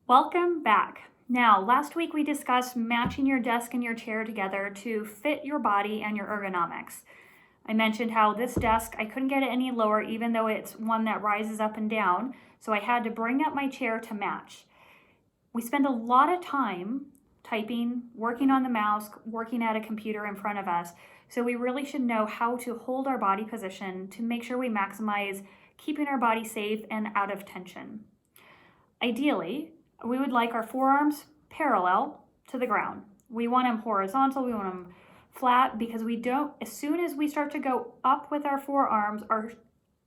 Welcome back. Now, last week we discussed matching your desk and your chair together to fit your body and your ergonomics. I mentioned how this desk, I couldn't get it any lower even though it's one that rises up and down, so I had to bring up my chair to match. We spend a lot of time typing, working on the mouse, working at a computer in front of us, so we really should know how to hold our body position to make sure we maximize keeping our body safe and out of tension. Ideally, we would like our forearms parallel to the ground. We want them horizontal, we want them flat, because as soon as we start to go up with our forearms, our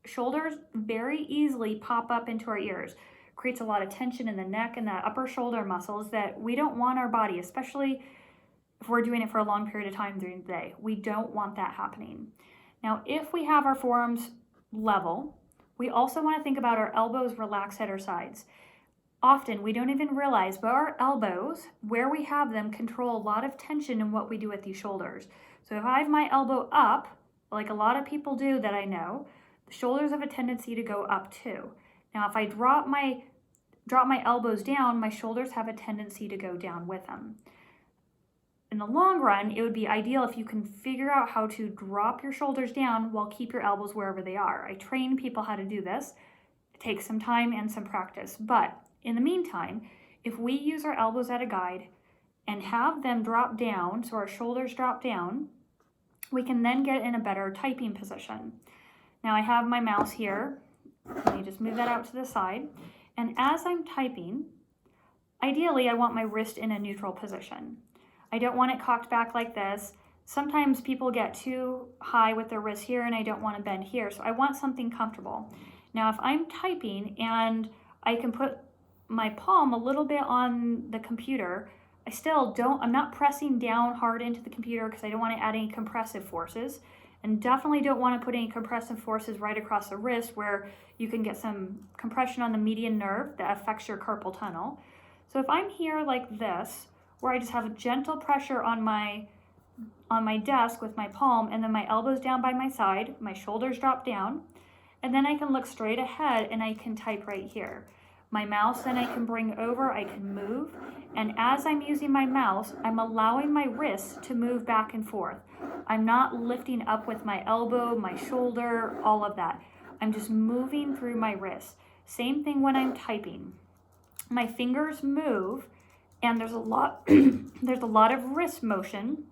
shoulders very easily pop up into our ears. Creates a lot of tension in the neck and the upper shoulder muscles that we don't want our body, especially if we're doing it for a long period of time during the day. We don't want that happening. Now, if we have our forearms level, we also want to think about our elbows relaxed at our sides. Often we don't even realize, but our elbows, where we have them, control a lot of tension in what we do with these shoulders. So if I have my elbow up, like a lot of people do that I know, the shoulders have a tendency to go up too. Now if I drop my elbows down, my shoulders have a tendency to go down with them. In the long run, it would be ideal if you can figure out how to drop your shoulders down while keep your elbows wherever they are. I train people how to do this. It takes some time and some practice, but in the meantime, if we use our elbows as a guide and have them drop down, so our shoulders drop down, we can then get in a better typing position. Now I have my mouse here. Let me just move that out to the side. And as I'm typing, ideally I want my wrist in a neutral position. I don't want it cocked back like this. Sometimes people get too high with their wrist here and I don't want to bend here, so I want something comfortable. Now if I'm typing and I can put my palm a little bit on the computer, I'm not pressing down hard into the computer because I don't want to add any compressive forces, and definitely don't want to put any compressive forces right across the wrist where you can get some compression on the median nerve that affects your carpal tunnel. So if I'm here like this, where I just have a gentle pressure on my desk with my palm and then my elbows down by my side, my shoulders drop down, and then I can look straight ahead and I can type right here. My mouse then I can bring over, I can move, and as I'm using my mouse, I'm allowing my wrists to move back and forth. I'm not lifting up with my elbow, my shoulder, all of that. I'm just moving through my wrists. Same thing when I'm typing. My fingers move, and there's a lot of wrist motion,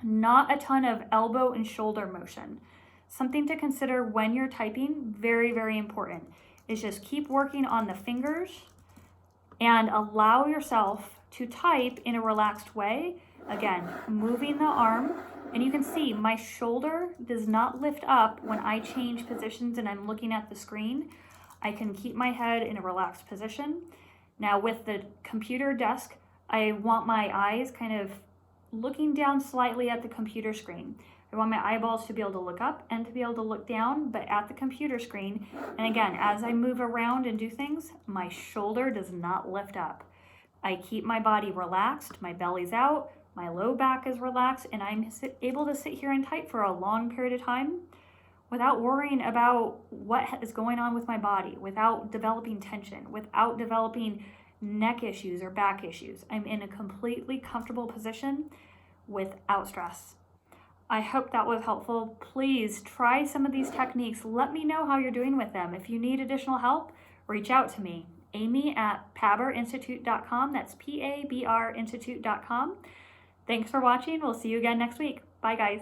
not a ton of elbow and shoulder motion. Something to consider when you're typing, very, very important, is just keep working on the fingers and allow yourself to type in a relaxed way. Again, moving the arm, and you can see my shoulder does not lift up when I change positions and I'm looking at the screen. I can keep my head in a relaxed position. Now with the computer desk, I want my eyes kind of looking down slightly at the computer screen. I want my eyeballs to be able to look up and to be able to look down, but at the computer screen. And again, as I move around and do things, my shoulder does not lift up. I keep my body relaxed, my belly's out, my low back is relaxed, and I'm able to sit here and type for a long period of time without worrying about what is going on with my body, without developing tension, without developing neck issues or back issues. I'm in a completely comfortable position without stress. I hope that was helpful. Please try some of these techniques. Let me know how you're doing with them. If you need additional help, reach out to me. Amy at paberinstitute.com. That's PABR Institute.com. Thanks for watching. We'll see you again next week. Bye, guys.